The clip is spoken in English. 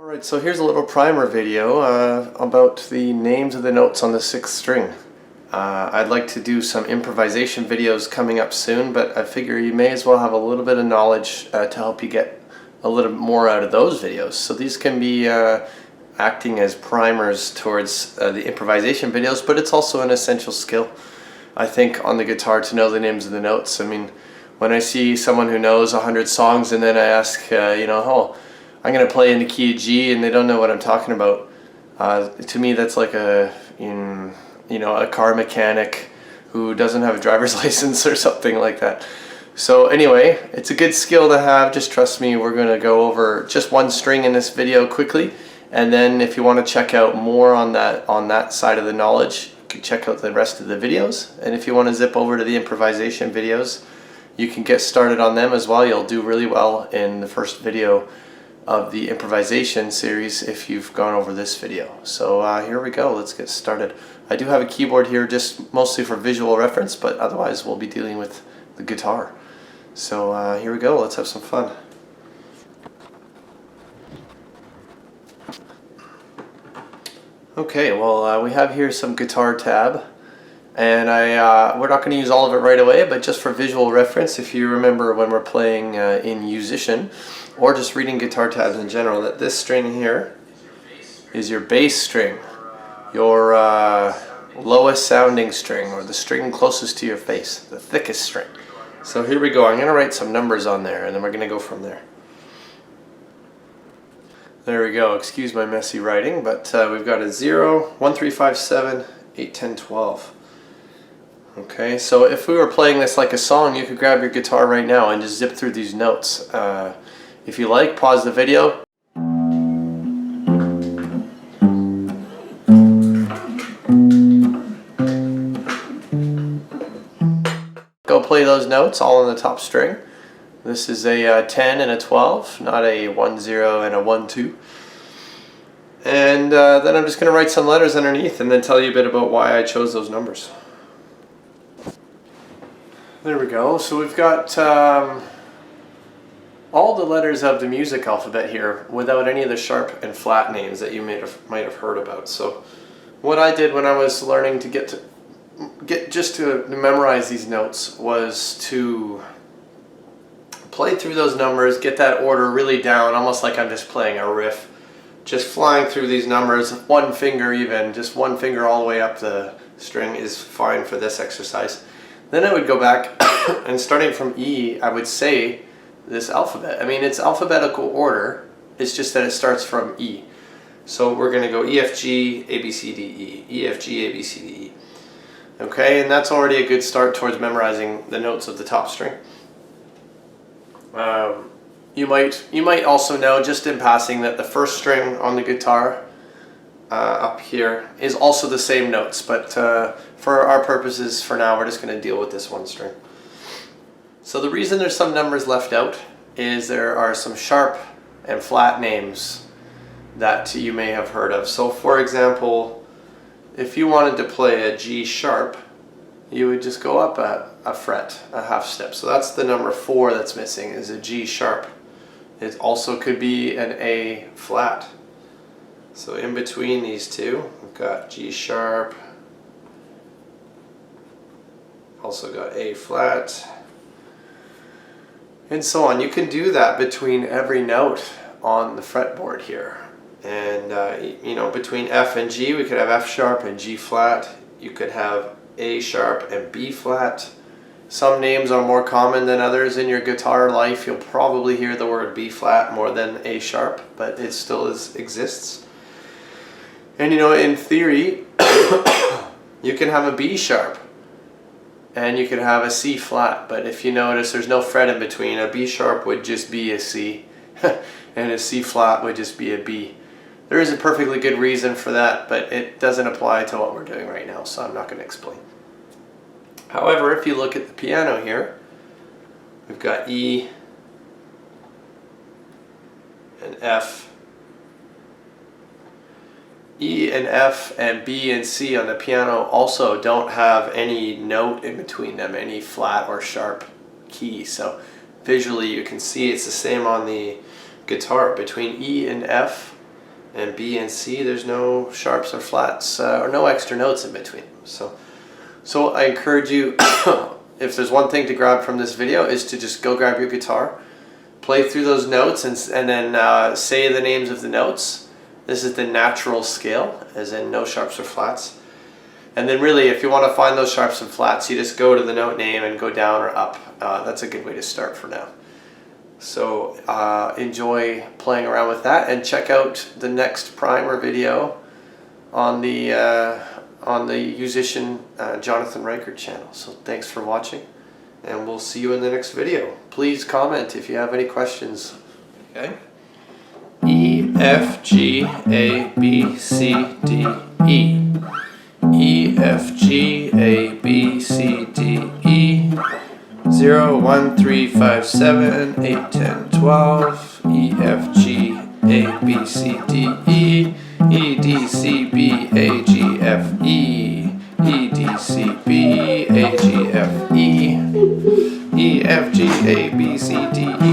Alright, so here's a little primer video about the names of the notes on the 6th string. I'd like to do some improvisation videos coming up soon, but I figure you may as well have a little bit of knowledge to help you get a little bit more out of those videos. So these can be acting as primers towards the improvisation videos, but it's also an essential skill, I think, on the guitar to know the names of the notes. I mean, when I see someone who knows 100 songs and then I ask, oh, I'm going to play in the key of G and they don't know what I'm talking about. To me, that's like a car mechanic who doesn't have a driver's license or something like that. So anyway, it's a good skill to have. Just trust me, we're going to go over just one string in this video quickly. And then if you want to check out more on that side of the knowledge, you can check out the rest of the videos. And if you want to zip over to the improvisation videos, you can get started on them as well. You'll do really well in the first video of the improvisation series if you've gone over this video. So here we go, let's get started. I do have a keyboard here just mostly for visual reference, but otherwise we'll be dealing with the guitar. So here we go, let's have some fun. Okay, well we have here some guitar tab, and we're not going to use all of it right away, but just for visual reference, if you remember when we're playing in Yousician, or just reading guitar tabs in general, that this string here is your bass string, your lowest sounding string, or the string closest to your face, the thickest string. So here we go, I'm going to write some numbers on there, and then we're going to go from there. There we go, excuse my messy writing, but we've got a 0, 1, 3, 5, 7, 8, 10, 12. Okay, so if we were playing this like a song, you could grab your guitar right now and just zip through these notes. If you like, pause the video. Go play those notes all on the top string. This is a 10 and a 12, not a 1, 0 and a 1, 2. And then I'm just going to write some letters underneath and then tell you a bit about why I chose those numbers. There we go. So we've got all the letters of the music alphabet here without any of the sharp and flat names that you might have heard about. So what I did when I was learning to get to memorize these notes was to play through those numbers, get that order really down, almost like I'm just playing a riff, just flying through these numbers, one finger even, just one finger all the way up the string is fine for this exercise. Then I would go back and starting from E, I would say this alphabet. I mean, it's alphabetical order, it's just that it starts from E. So we're going to go E, F, G, A, B, C, D, E, E, F, G, A, B, C, D, E. Okay, and that's already a good start towards memorizing the notes of the top string. You might also know, just in passing, that the first string on the guitar up here is also the same notes, but for our purposes for now we're just going to deal with this one string. So the reason there's some numbers left out is there are some sharp and flat names that you may have heard of. So for example, if you wanted to play a G sharp, you would just go up a fret, a half step. So that's the number 4 that's missing, is a G sharp. It also could be an A flat. So in between these two, we've got G sharp, also got A flat, and so on. You can do that between every note on the fretboard here. And between F and G, we could have F sharp and G flat. You could have A sharp and B flat. Some names are more common than others in your guitar life. You'll probably hear the word B flat more than A sharp, but it still exists. And in theory, you can have a B sharp and you can have a C flat, but if you notice, there's no fret in between. A B sharp would just be a C and a C flat would just be a B. There is a perfectly good reason for that, but it doesn't apply to what we're doing right now, so I'm not going to explain. However, if you look at the piano here, we've got E and F. E and F and B and C on the piano also don't have any note in between them, any flat or sharp key. So visually you can see it's the same on the guitar. Between E and F, And B and C, there's no sharps or flats or no extra notes in between. So I encourage you, if there's one thing to grab from this video, is to just go grab your guitar, play through those notes, and then say the names of the notes. This is the natural scale, as in no sharps or flats. And then really, if you want to find those sharps and flats, you just go to the note name and go down or up. That's a good way to start for now. So enjoy playing around with that, and check out the next primer video on the Yousician Jonathan Reichert channel. So thanks for watching, and we'll see you in the next video. Please comment if you have any questions. Okay. E, F, G, A, B, C, D, E. E, F, G, A, B, C, D, E. 0, 1, 3, 5, 7, 8, 10, 12. E, F, G, A, B, C, D, E. E, D, C, B, A, G, F, E. E, D, C, B, A, G, F, E. E, F, G, A, B, C, D, E.